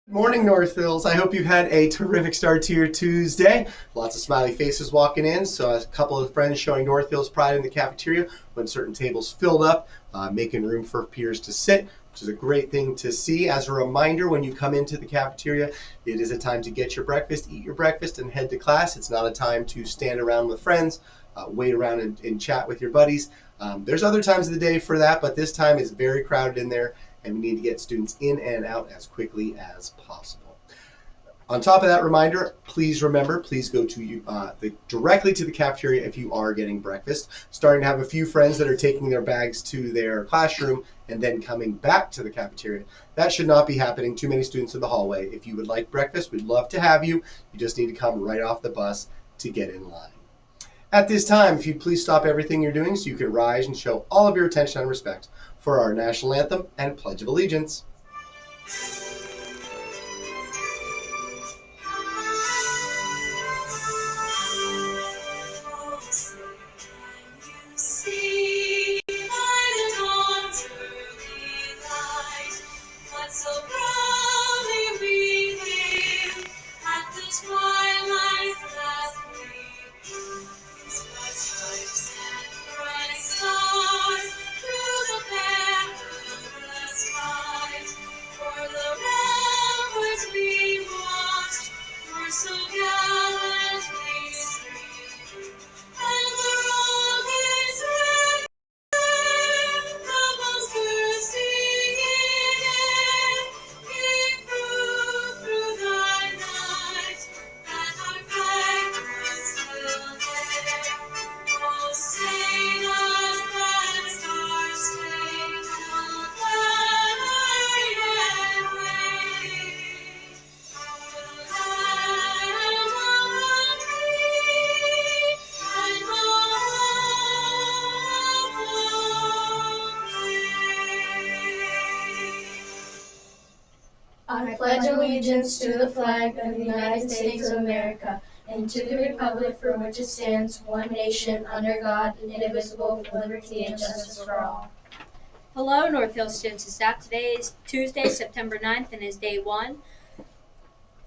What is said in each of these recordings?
Morning, North Hills. I hope you've had a terrific start to your Tuesday. Lots of smiley faces walking in. So a couple of friends showing North Hills pride in the cafeteria when certain tables filled up, making room for peers to sit, which is a great thing to see. As a reminder, when you come into the cafeteria, it is a time to get your breakfast, eat your breakfast, and head to class. It's not a time to stand around with friends, wait around and chat with your buddies. There's other times of the day for that, but this time is very crowded in there, and we need to get students in and out as quickly as possible. On top of that reminder, please remember, please go to directly to the cafeteria if you are getting breakfast. Starting to have a few friends that are taking their bags to their classroom and then coming back to the cafeteria. That should not be happening. Too many students in the hallway. If you would like breakfast, we'd love to have you. You just need to come right off the bus to get in line. At this time, if you'd please stop everything you're doing so you can rise and show all of your attention and respect for our national anthem and Pledge of Allegiance. I pledge allegiance to the flag of the United States of America and to the republic for which it stands, one nation, under God, indivisible, with liberty and justice for all. Hello, North Hill students and staff. Today is Tuesday, September 9th, and is day one.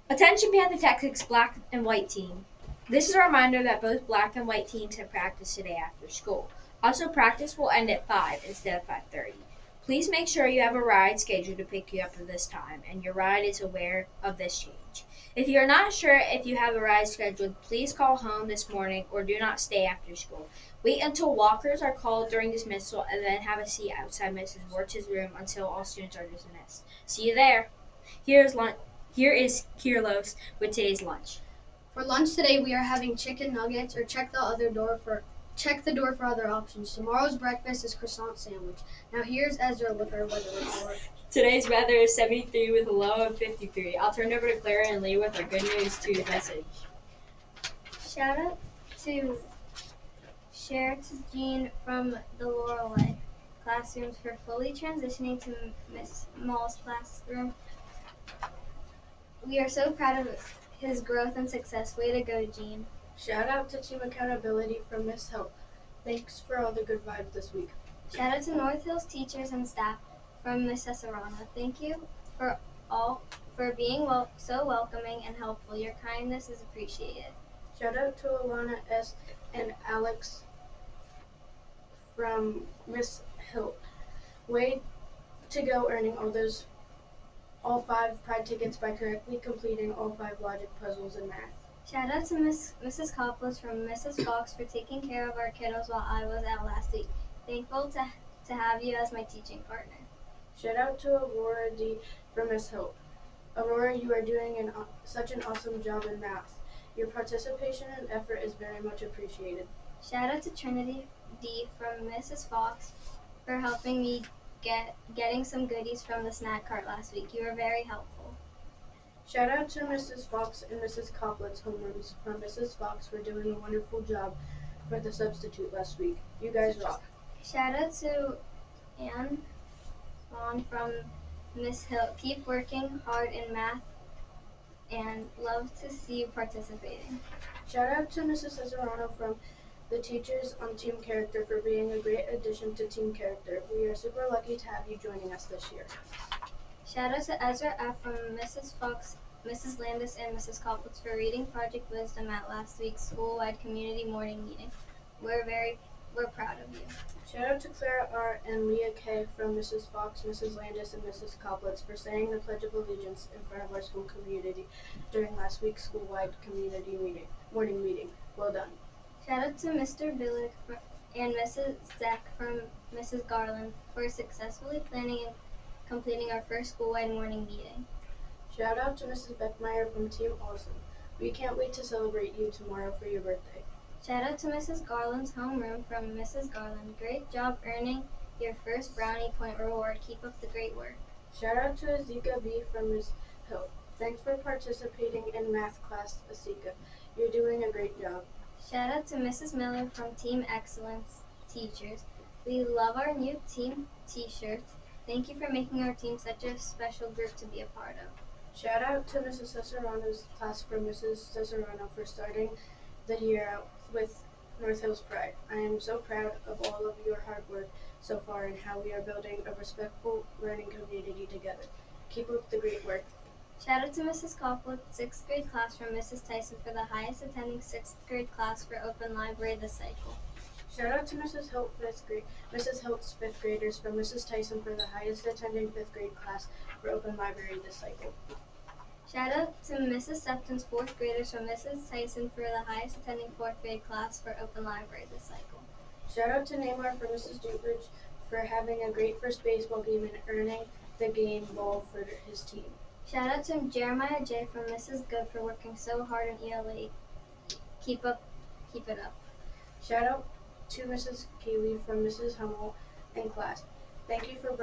Attention Panther Tactics Black and White Team. This is a reminder that both black and white teams have practice today after school. Also, practice will end at 5 instead of 5:30. Please make sure you have a ride scheduled to pick you up at this time, and your ride is aware of this change. If you are not sure if you have a ride scheduled, please call home this morning or do not stay after school. Wait until walkers are called during dismissal and then have a seat outside Mrs. Wirtz's room until all students are dismissed. See you there. Here is Kirlos with today's lunch. For lunch today, we are having chicken nuggets, or check the door for other options. Tomorrow's breakfast is croissant sandwich. Now here's Ezra with our weather report. Today's weather is 73 with a low of 53. I'll turn over to Clara and Lee with our good news Tuesday message. Shout out to Jean from the Lorelei classrooms for fully transitioning to Miss Mall's classroom. We are so proud of his growth and success. Way to go, Jean. Shout out to Team Accountability from Miss Hope. Thanks for all the good vibes this week. Shout out to North Hills teachers and staff from Miss Cesarano. Thank you for being so welcoming and helpful. Your kindness is appreciated. Shout out to Alana S. and Alex from Miss Hill. Way to go earning all 5 Pride tickets by correctly completing all 5 logic puzzles in math. Shout out to Mrs. Coppola from Mrs. Fox for taking care of our kiddos while I was out last week. Thankful to have you as my teaching partner. Shout out to Aurora D. from Miss Hope. Aurora, you are doing such an awesome job in math. Your participation and effort is very much appreciated. Shout out to Trinity D. from Mrs. Fox for helping me getting some goodies from the snack cart last week. You were very helpful. Shout out to Mrs. Fox and Mrs. Coplett's homerooms from Mrs. Fox for doing a wonderful job for the substitute last week. You guys rock. Shout out to Anne Vaughn from Miss Hill. Keep working hard in math and love to see you participating. Shout out to Mrs. Cesarano from the teachers on Team Character for being a great addition to Team Character. We are super lucky to have you joining us this year. Shout out to Ezra F. from Mrs. Fox, Mrs. Landis, and Mrs. Koplitz for reading Project Wisdom at last week's school-wide community morning meeting. We're proud of you. Shout out to Clara R. and Leah K. from Mrs. Fox, Mrs. Landis, and Mrs. Koplitz for saying the Pledge of Allegiance in front of our school community during last week's school-wide community morning meeting. Well done. Shout out to Mr. Billick and Mrs. Zek from Mrs. Garland for successfully planning and completing our first school-wide morning meeting. Shout out to Mrs. Beckmeyer from Team Awesome. We can't wait to celebrate you tomorrow for your birthday. Shout out to Mrs. Garland's homeroom from Mrs. Garland. Great job earning your first brownie point reward. Keep up the great work. Shout out to Azika B. from Ms. Hill. Thanks for participating in math class, Azika. You're doing a great job. Shout out to Mrs. Miller from Team Excellence Teachers. We love our new team t-shirts. Thank you for making our team such a special group to be a part of. Shout out to Mrs. Cesarano's class for Mrs. Cesarano for starting the year out with North Hills Pride. I am so proud of all of your hard work so far and how we are building a respectful learning community together. Keep up the great work. Shout out to Mrs. Koplitz, 6th grade class from Mrs. Tyson for the highest attending 6th grade class for Open Library this cycle. Shout out to Mrs. Hilt, 5th grade, Mrs. Hilt's 5th graders from Mrs. Tyson for the highest attending 5th grade class for Open Library this cycle. Shout out to Mrs. Septon's 4th graders from Mrs. Tyson for the highest attending 4th grade class for Open Library this cycle. Shout out to Neymar for Mrs. Dupridge for having a great first baseball game and earning the game ball for his team. Shout out to Jeremiah J. from Mrs. Good for working so hard in ELA. Keep it up. Shout out to Mrs. Keeley from Mrs. Hummel and class. Thank you for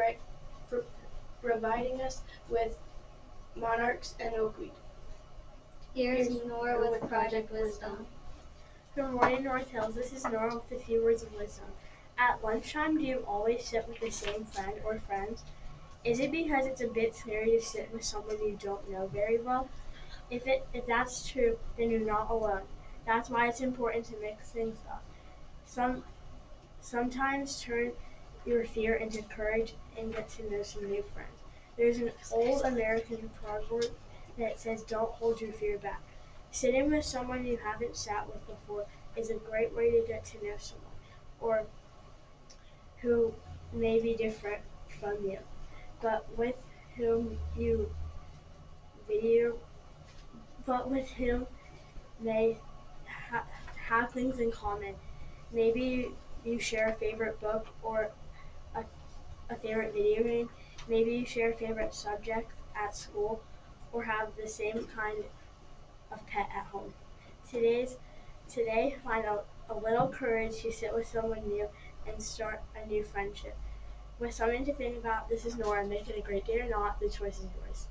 providing us with monarchs and milkweed. Here's Nora with Project Wisdom. Good morning, North Hills. This is Nora with a few words of wisdom. At lunchtime, do you always sit with the same friend or friends? Is it because it's a bit scary to sit with someone you don't know very well? If that's true, then you're not alone. That's why it's important to mix things up. Sometimes turn your fear into courage and get to know some new friends. There's an old American proverb that says, "Don't hold your fear back." Sitting with someone you haven't sat with before is a great way to get to know someone, or who may be different from you, but with whom may have things in common. Maybe you share a favorite book or a favorite video game. Maybe you share a favorite subject at school or have the same kind of pet at home. Today, find a little courage to sit with someone new and start a new friendship. With something to think about, this is Nora. Make it a great day or not, the choice is yours.